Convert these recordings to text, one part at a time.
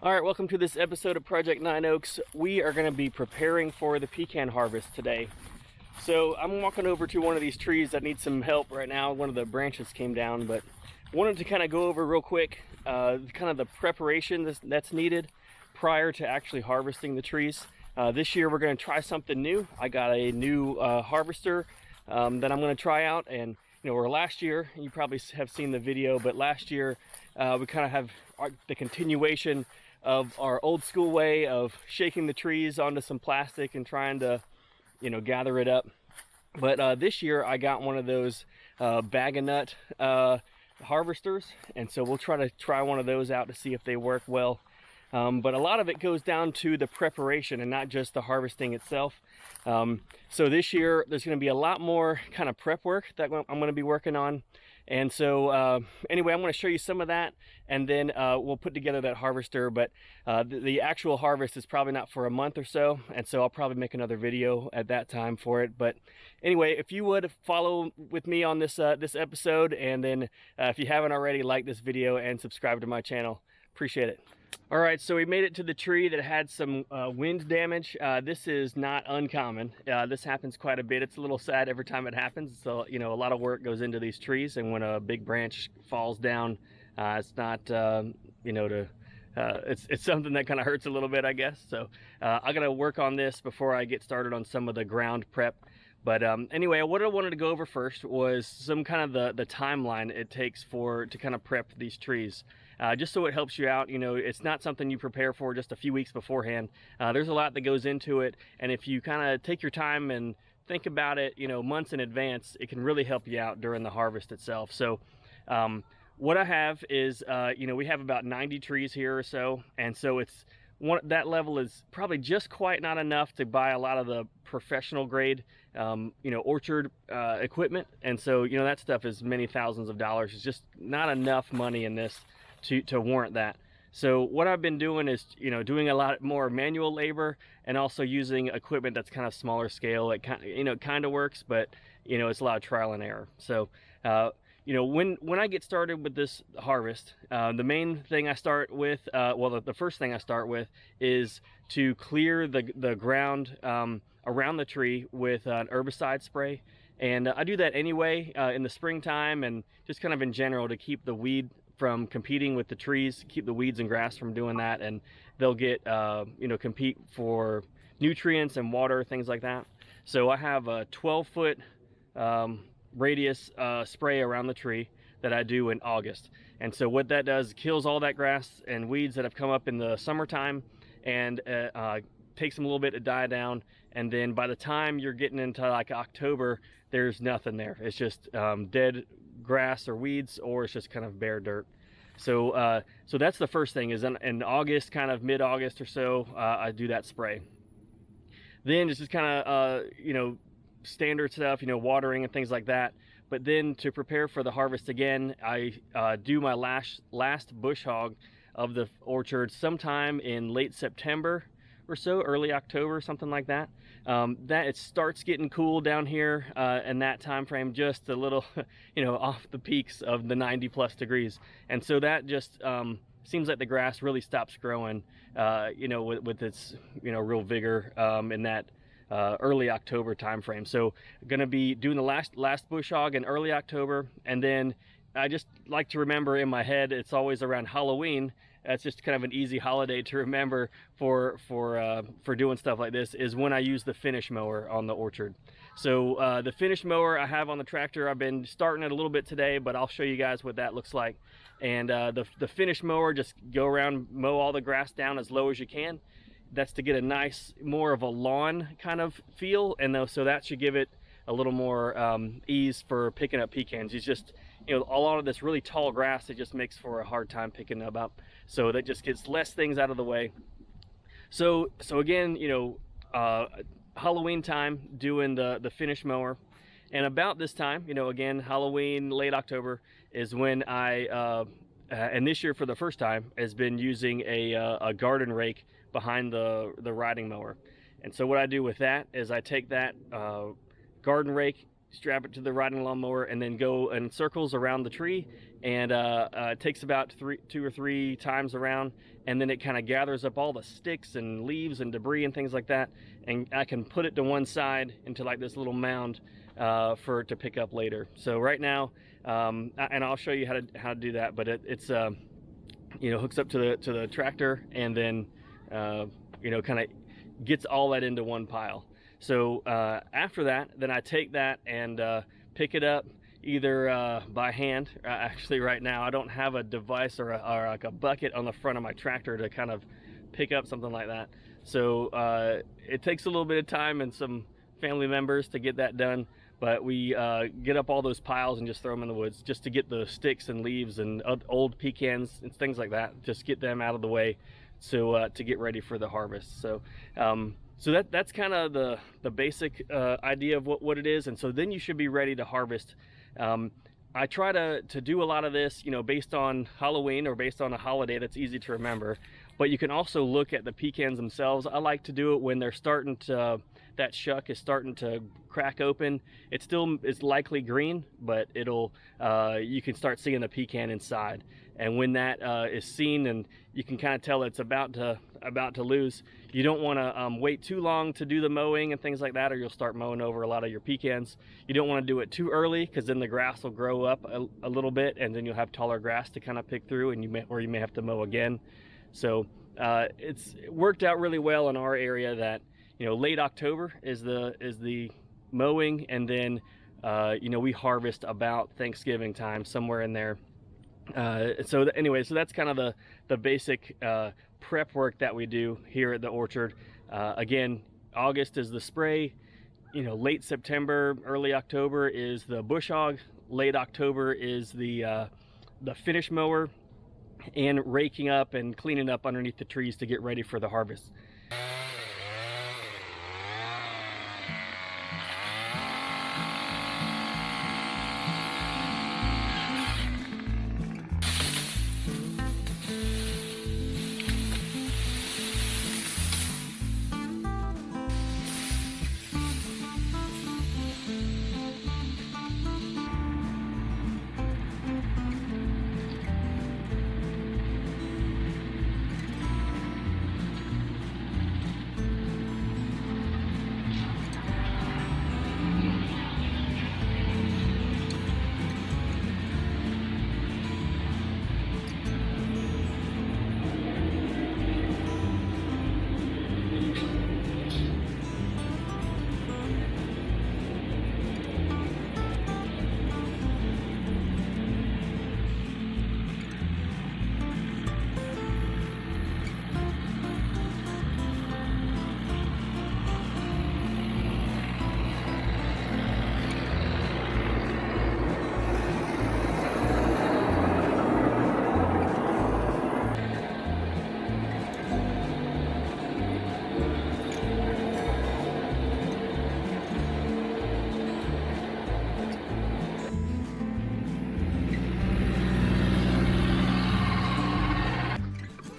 All right, welcome to this episode of Project Nine Oaks. We are going to be preparing for the pecan harvest today. So I'm walking over to one of these trees that needs some help right now. One of the branches came down, but wanted to kind of go over real quick kind of the preparation that's needed prior to actually harvesting the trees. This year we're going to try something new. I got a new harvester that I'm going to try out, and or last year, you probably have seen the video, but last year we kind of have the continuation of our old school way of shaking the trees onto some plastic and trying to gather it up. But this year I got one of those bag of nut harvesters, and so we'll try one of those out to see if they work well. But a lot of it goes down to the preparation and not just the harvesting itself. So this year there's going to be a lot more kind of prep work that I'm going to be working on. And so anyway, I'm going to show you some of that, and then we'll put together that harvester. But the actual harvest is probably not for a month or so, and so I'll probably make another video at that time for it. But anyway, if you would follow with me on this this episode, and then if you haven't already, like this video and subscribe to my channel. Appreciate it. All right, so we made it to the tree that had some wind damage. This is not uncommon. This happens quite a bit. It's a little sad every time it happens. So, a lot of work goes into these trees, and when a big branch falls down, it's not, it's something that kind of hurts a little bit, I guess. So I got to work on this before I get started on some of the ground prep. But anyway, what I wanted to go over first was some kind of the timeline it takes to kind of prep these trees. Just so it helps you out. It's not something you prepare for just a few weeks beforehand. There's a lot that goes into it, and if you kind of take your time and think about it, months in advance, it can really help you out during the harvest itself. So what I have is, we have about 90 trees here or so, and so that level is probably just quite not enough to buy a lot of the professional grade orchard equipment. And so that stuff is many thousands of dollars. It's just not enough money in this to warrant that. So what I've been doing is doing a lot more manual labor, and also using equipment that's kind of smaller scale. It kind of works, but it's a lot of trial and error. So when I get started with this harvest, the main thing I start with, the first thing I start with is to clear the ground around the tree with an herbicide spray. And I do that anyway in the springtime, and just kind of in general to keep the weed from competing with the trees, keep the weeds and grass from doing that, and they'll get compete for nutrients and water, things like that. So I have a 12-foot radius spray around the tree that I do in August. And so what that does, kills all that grass and weeds that have come up in the summertime, and takes them a little bit to die down. And then by the time you're getting into like October, there's nothing there. It's just dead grass or weeds, or it's just kind of bare dirt. So so that's the first thing, is in August, kind of mid-August or so, I do that spray. Then just kind of standard stuff, watering and things like that. But then to prepare for the harvest again, I do my last bush hog of the orchard sometime in late September or so, early October, something like that. That it starts getting cool down here in that time frame, just a little off the peaks of the 90+ degrees. And so that just seems like the grass really stops growing with its real vigor in that early October time frame. So gonna be doing the last bush hog in early October. And then I just like to remember in my head, it's always around Halloween. That's just kind of an easy holiday to remember for doing stuff like this, is when I use the finish mower on the orchard. So the finish mower I have on the tractor, I've been starting it a little bit today, but I'll show you guys what that looks like. And the finish mower, just go around, mow all the grass down as low as you can. That's to get a nice, more of a lawn kind of feel, and so that should give it a little more ease for picking up pecans. It's just a lot of this really tall grass, it just makes for a hard time picking them up. So that just gets less things out of the way. So again, Halloween time, doing the finish mower. And about this time, again, Halloween, late October, is when I and this year for the first time has been using a garden rake behind the riding mower. And so what I do with that is I take that garden rake strap it to the riding lawnmower, and then go in circles around the tree. And it takes about 2 or 3 times around, and then it kind of gathers up all the sticks and leaves and debris and things like that, and I can put it to one side into like this little mound for it to pick up later. So right now, and I'll show you how to do that, but it's you know, hooks up to the tractor, and then you know, kind of gets all that into one pile. So after that, then I take that and pick it up either by hand. Actually, right now I don't have a device or like a bucket on the front of my tractor to kind of pick up something like that. So it takes a little bit of time and some family members to get that done, but we get up all those piles and just throw them in the woods, just to get the sticks and leaves and old pecans and things like that, just get them out of the way, so to get ready for the harvest. So so that's kind of the basic idea of what it is. And so then you should be ready to harvest. I try to do a lot of this, you know, based on Halloween or based on a holiday that's easy to remember, but you can also look at the pecans themselves. I like to do it when they're starting to, that shuck is starting to crack open. It still is likely green, but it'll you can start seeing the pecan inside. And when that is seen, and you can kind of tell it's about to lose, you don't want to wait too long to do the mowing and things like that, or you'll start mowing over a lot of your pecans. You don't want to do it too early, because then the grass will grow up a little bit, and then you'll have taller grass to kind of pick through, and you may have to mow again. So it's worked out really well in our area that, you know, late October is the mowing, and then you know, we harvest about Thanksgiving time, somewhere in there. So anyway, so that's kind of the basic prep work that we do here at the orchard. Again, August is the spray, you know, late September, early October is the bush hog, late October is the finish mower, and raking up and cleaning up underneath the trees to get ready for the harvest.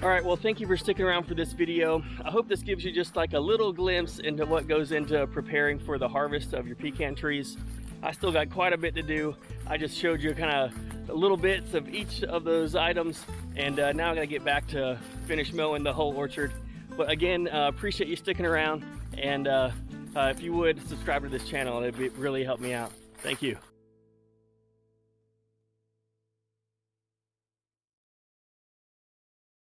All right, well, thank you for sticking around for this video. I hope this gives you just like a little glimpse into what goes into preparing for the harvest of your pecan trees. I still got quite a bit to do. I just showed you kind of little bits of each of those items, and now I'm gonna get back to finish mowing the whole orchard. But again, appreciate you sticking around, and if you would subscribe to this channel, it'd really help me out. Thank you.